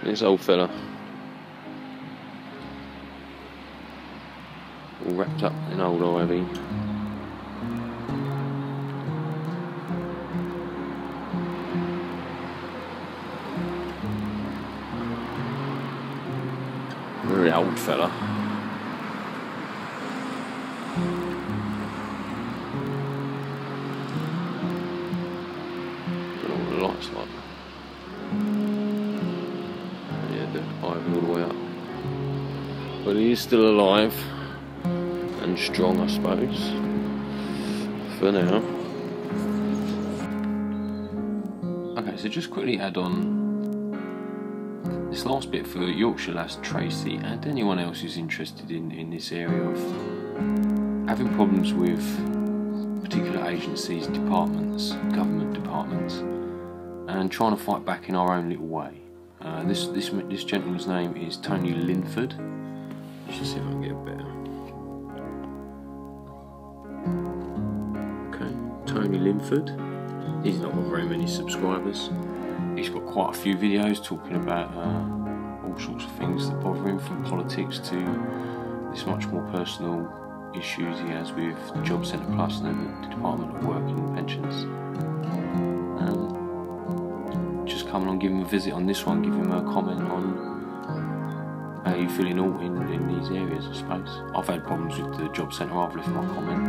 This old fella, all wrapped up in old ivy. Very old fella. Don't know what the light's like. Yeah, the ivy all the way up. But he is still alive and strong, I suppose, for now. Okay, so just quickly add on this last bit for Yorkshire lass Tracy and anyone else who's interested in this area of having problems with particular agencies, departments, government departments, and trying to fight back in our own little way. This gentleman's name is Tony Linford. Let's just see if I can get it better. Okay, Tony Linford. He's not got very many subscribers. He's got quite a few videos talking about all sorts of things that bother him, from politics to this much more personal issues he has with the Job Centre Plus and then the Department of Work and Pensions. Just come along, give him a visit on this one, give him a comment on how you feeling all in these areas, I suppose. I've had problems with the Job Centre, I've left my comment.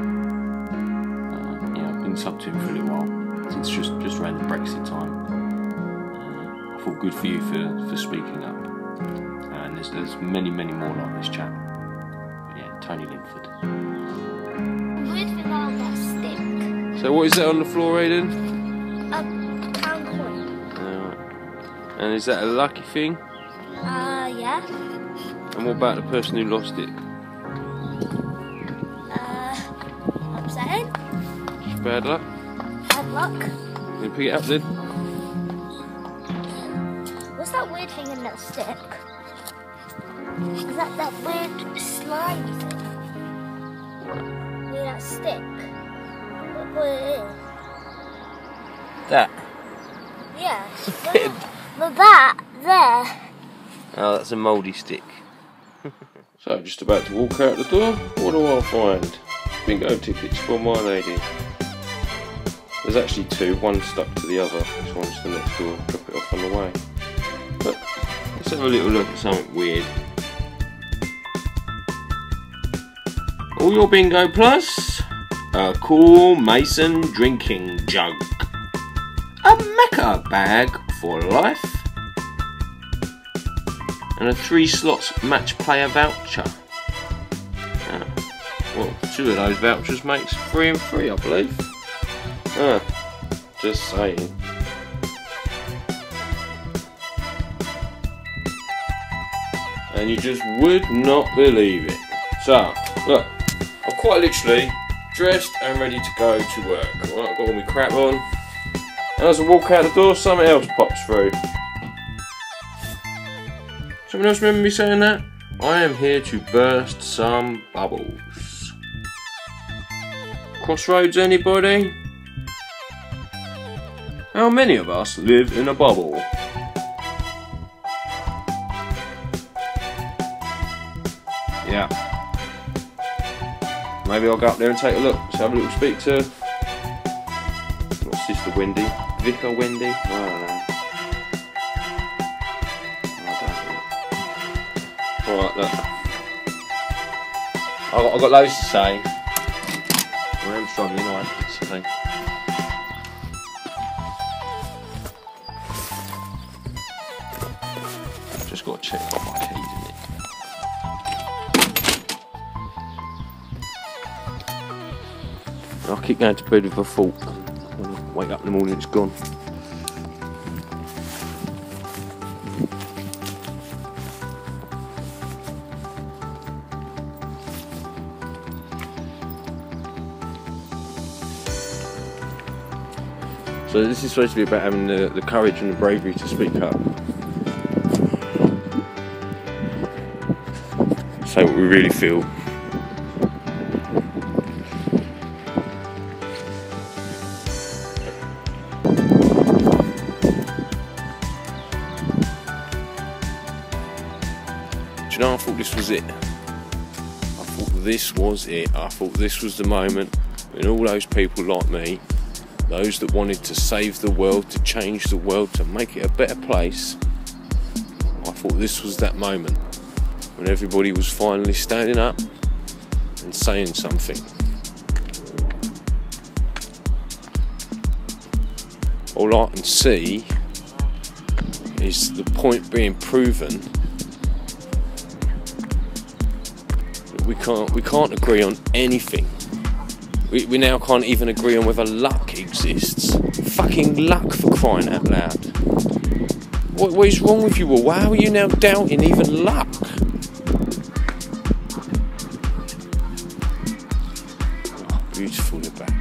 I've been sub to him for a little while, since just around the Brexit time. I thought good for you for speaking up. And there's many more like this chap. But yeah, Tony Linford. Weird thing on that stick. So what is that on the floor, Aiden? A pound coin. Alright. And is that a lucky thing? Yeah. And what about the person who lost it? Upsetting. Bad luck? Bad luck. Can you pick it up then? What's that weird thing in that stick? Is that weird slimy thing? Near that stick? What it is? That? Yeah. But that, there. Oh, that's a mouldy stick. So, just about to walk out the door. What do I find? Bingo tickets for my lady. There's actually two, one stuck to the other. This one's the next door, drop it off on the way. But let's have a little look at something weird. All your Bingo Plus, a cool Mason drinking jug, a Mecca bag for life, and a 3 slots match player voucher. Well, 2 of those vouchers makes 3 and 3, I believe. Just saying. And you just would not believe it. So, look, I'm quite literally dressed and ready to go to work. Right, I've got all my crap on. And as I walk out the door, something else pops through. Someone else remember me saying that? I am here to burst some bubbles. Crossroads, anybody? How many of us live in a bubble? Yeah. Maybe I'll go up there and take a look. Let's have a little speak to my sister Wendy. Vicar Wendy? I don't know. Alright, look. I've got loads to say. I am struggling, I have to say. Just got to check out my keys in it. I keep going to bed with a thought. Wake up in the morning, it's gone. So this is supposed to be about having the courage and the bravery to speak up. Say what we really feel. Do you know, I thought this was it. I thought this was it. I thought this was the moment when all those people like me, those that wanted to save the world, to change the world, to make it a better place, I thought this was that moment when everybody was finally standing up and saying something. All I can see is the point being proven that we can't agree on anything. We now can't even agree on whether luck exists. Fucking luck, for crying out loud. What is wrong with you all? Why are you now doubting even luck? Oh, beautiful, the back.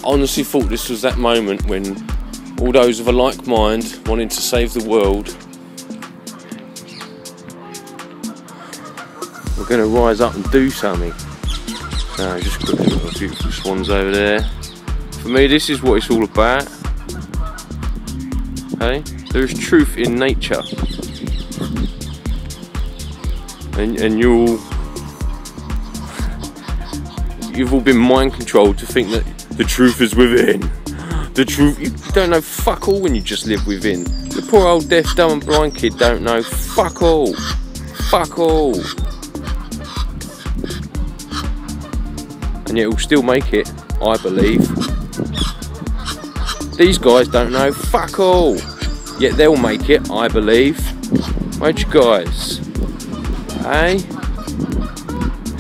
I honestly thought this was that moment when all those of a like mind wanting to save the world were going to rise up and do something. So just quickly, look at the beautiful swans over there. For me, this is what it's all about. Okay? There is truth in nature, and you've all been mind controlled to think that the truth is within. The truth, you don't know fuck all when you just live within. The poor old deaf, dumb and blind kid don't know fuck all. Fuck all. And yet he'll still make it, I believe. These guys don't know fuck all. Yet they'll make it, I believe. Won't you guys? Hey?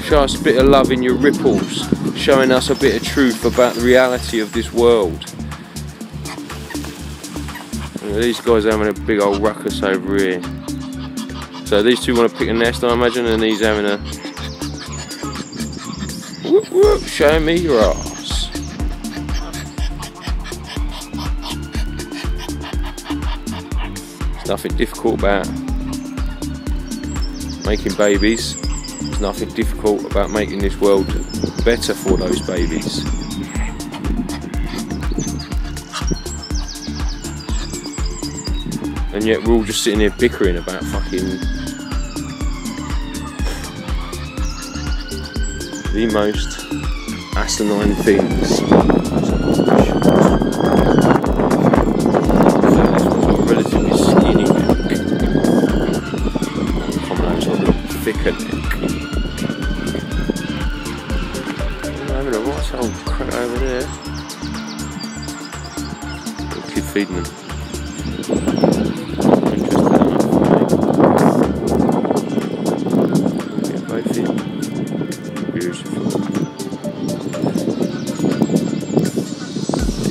Show us a bit of love in your ripples. Showing us a bit of truth about the reality of this world. And these guys are having a big old ruckus over here. So these two want to pick a nest, I imagine, and he's having a whoop whoop, show me your ass. There's nothing difficult about making babies. There's nothing difficult about making this world better for those babies. And yet we're all just sitting here bickering about fucking the most asinine things. Relatively skinny neck. Comrades on the thicker neck. Having a right old crack over there. Little kid feeding them.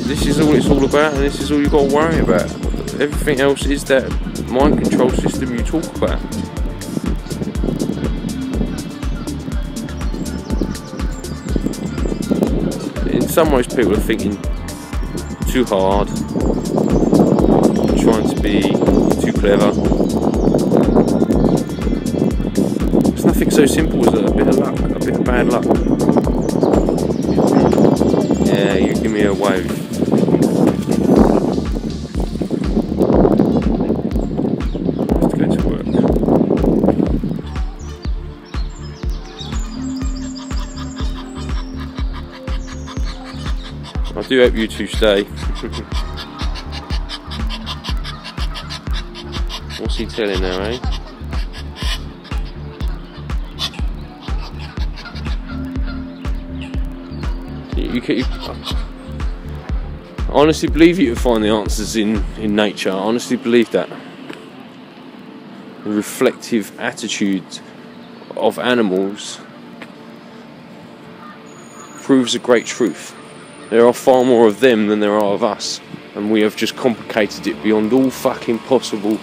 This is all it's all about, and this is all you've got to worry about. Everything else is that mind control system you talk about. In some ways, people are thinking too hard, trying to be too clever. There's nothing so simple as a bit of luck, a bit of bad luck. Yeah, you give me a wave. I do hope you two stay. What's he telling now, eh? I honestly believe you can find the answers in nature. I honestly believe that. The reflective attitude of animals proves a great truth. There are far more of them than there are of us, and we have just complicated it beyond all fucking possible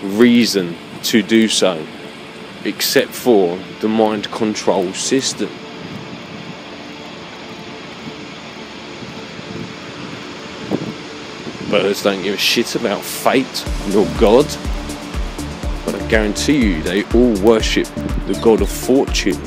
reason to do so, except for the mind control system. Birds don't give a shit about fate nor God, but I guarantee you they all worship the god of fortune.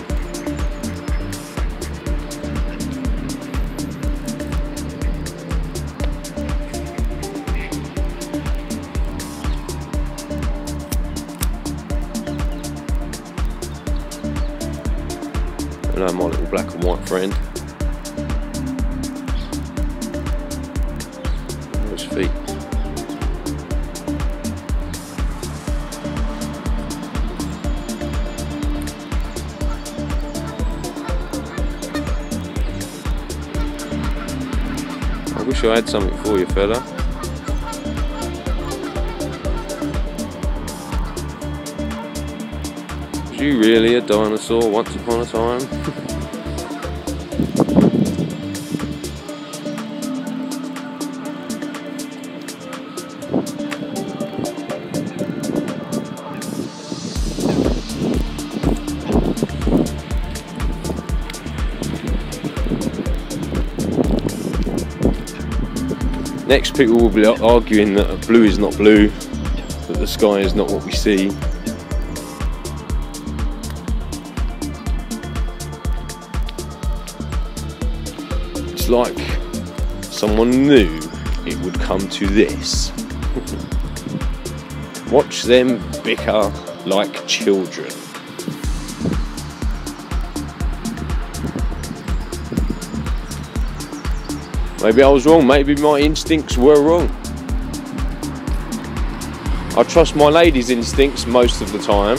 Hello, my little black and white friend. Those feet. I wish I had something for you, fella. Was you really a dinosaur once upon a time? Next, people will be arguing that blue is not blue, that the sky is not what we see. It's like someone knew it would come to this. Watch them bicker like children. Maybe I was wrong, maybe my instincts were wrong. I trust my lady's instincts most of the time.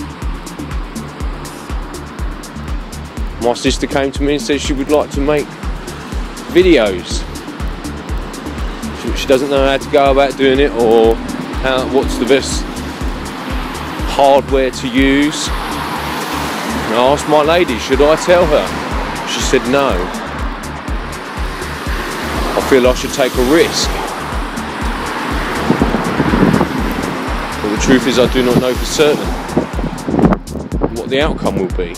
My sister came to me and said she would like to make videos. She doesn't know how to go about doing it, or what's the best hardware to use. And I asked my lady, should I tell her? She said no. I feel I should take a risk. But the truth is, I do not know for certain what the outcome will be.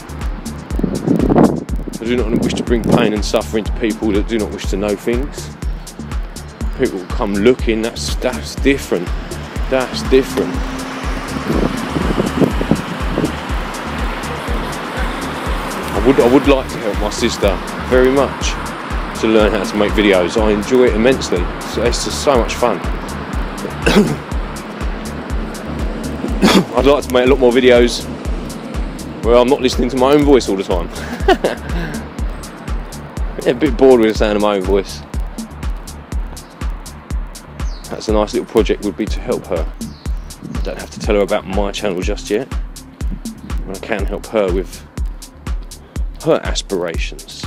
I do not wish to bring pain and suffering to people that do not wish to know things. People will come looking, that's different. That's different. I would like to help my sister very much to learn how to make videos. I enjoy it immensely. It's just so much fun. I'd like to make a lot more videos where I'm not listening to my own voice all the time. Yeah, a bit bored with the sound of my own voice. That's a nice little project, would be to help her. I don't have to tell her about my channel just yet. I can help her with her aspirations.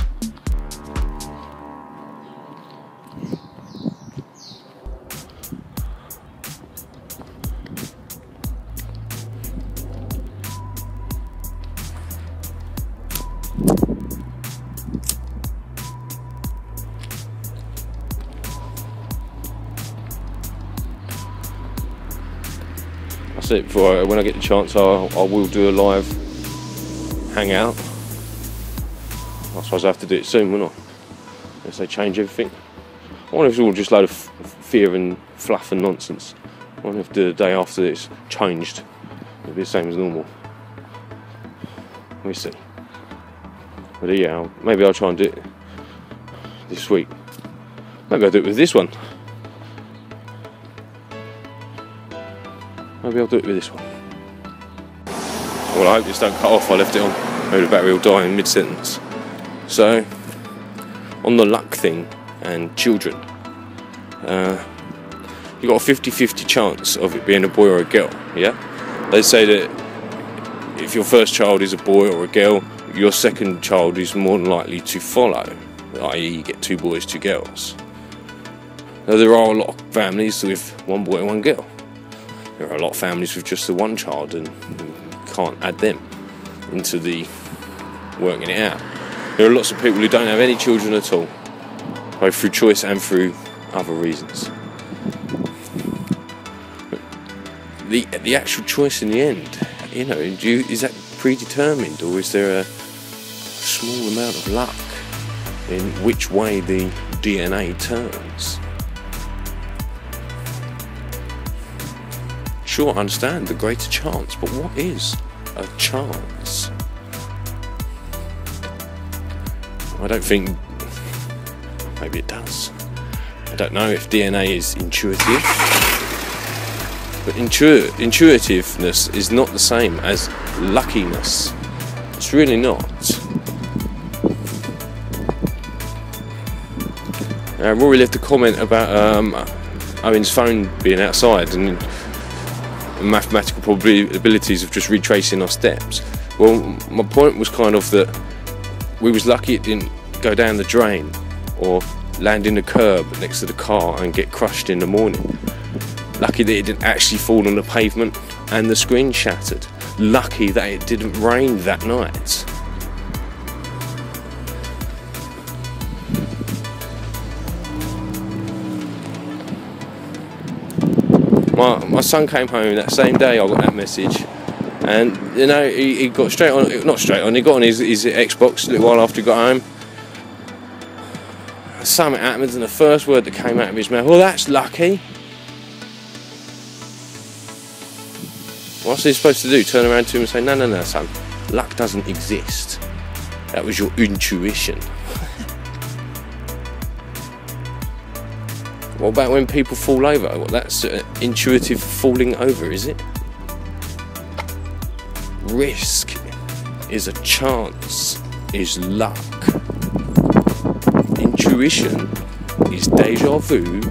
I said it before, when I get the chance I will do a live hangout. I suppose I have to do it soon, won't I? Unless they change everything. I wonder if it's all just a load of fear and fluff and nonsense. I wonder if the day after it's changed, it'll be the same as normal. We'll see. But yeah, maybe I'll try and do it this week. Maybe I'll do it with this one. Maybe I'll do it with this one. Well, I hope this don't cut off. I left it on. Maybe the battery will die in mid-sentence. So, on the luck thing and children, you've got a 50-50 chance of it being a boy or a girl, yeah? They say that if your first child is a boy or a girl, your second child is more than likely to follow, i.e. you get 2 boys, 2 girls. Now, there are a lot of families with 1 boy and 1 girl. There are a lot of families with just the 1 child, and you can't add them into the working it out. There are lots of people who don't have any children at all, both through choice and through other reasons. But the actual choice in the end, you know, is that predetermined, or is there a small amount of luck in which way the DNA turns? Sure, I understand the greater chance, but what is a chance? I don't think, maybe it does. I don't know if DNA is intuitive, but intuitiveness is not the same as luckiness. It's really not. Rory left a comment about Owen's phone being outside and mathematical probabilities of just retracing our steps. Well, my point was kind of that we was lucky it didn't go down the drain or land in the curb next to the car and get crushed in the morning. Lucky that it didn't actually fall on the pavement and the screen shattered. Lucky that it didn't rain that night. My son came home that same day I got that message, and you know, he got straight on, not straight on, he got on his Xbox a little while after he got home. Something happened and the first word that came out of his mouth, well, that's lucky. What's he supposed to do? Turn around to him and say, no son, luck doesn't exist. That was your intuition. What about when people fall over? Well, that's intuitive falling over, is it? Risk is a chance, is luck. Intuition is deja vu,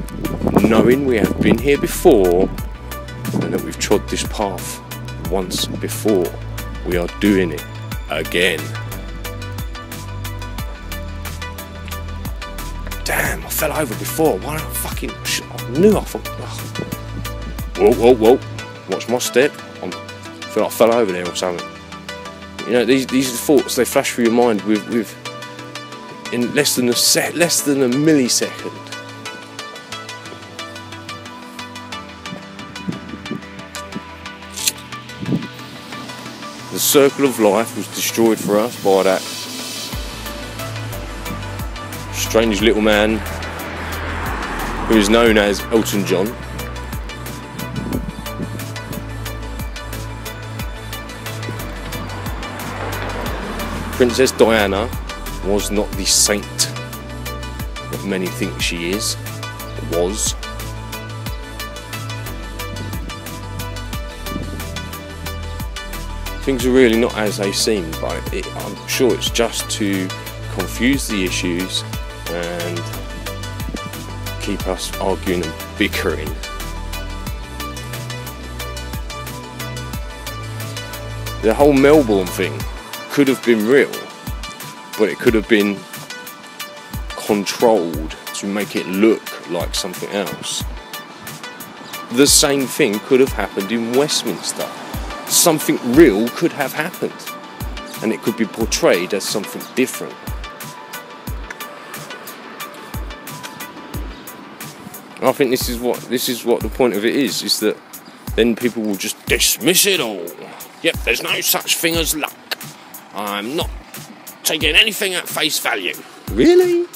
knowing we have been here before and that we've trod this path once before. We are doing it again. Damn, I fell over before. Why don't I fucking... I knew I thought... Oh. Whoa. Watch my step. I feel like I fell over there or something. You know, these are thoughts, they flash through your mind with in less than a millisecond. The circle of life was destroyed for us by that strange little man who is known as Elton John. Princess Diana was not the saint that many think she is, was. Things are really not as they seem, but I'm sure it's just to confuse the issues and keep us arguing and bickering. The whole Melbourne thing could have been real, but it could have been controlled to make it look like something else. The same thing could have happened in Westminster. Something real could have happened, and it could be portrayed as something different. I think this is what the point of it is that then people will just dismiss it all. Yep, there's no such thing as luck. I'm not taking anything at face value. Really?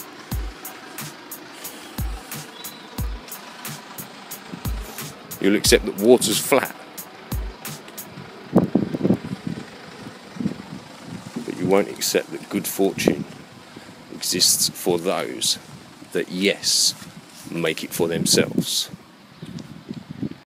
You'll accept that water's flat, but you won't accept that good fortune exists for those that, yes, make it for themselves.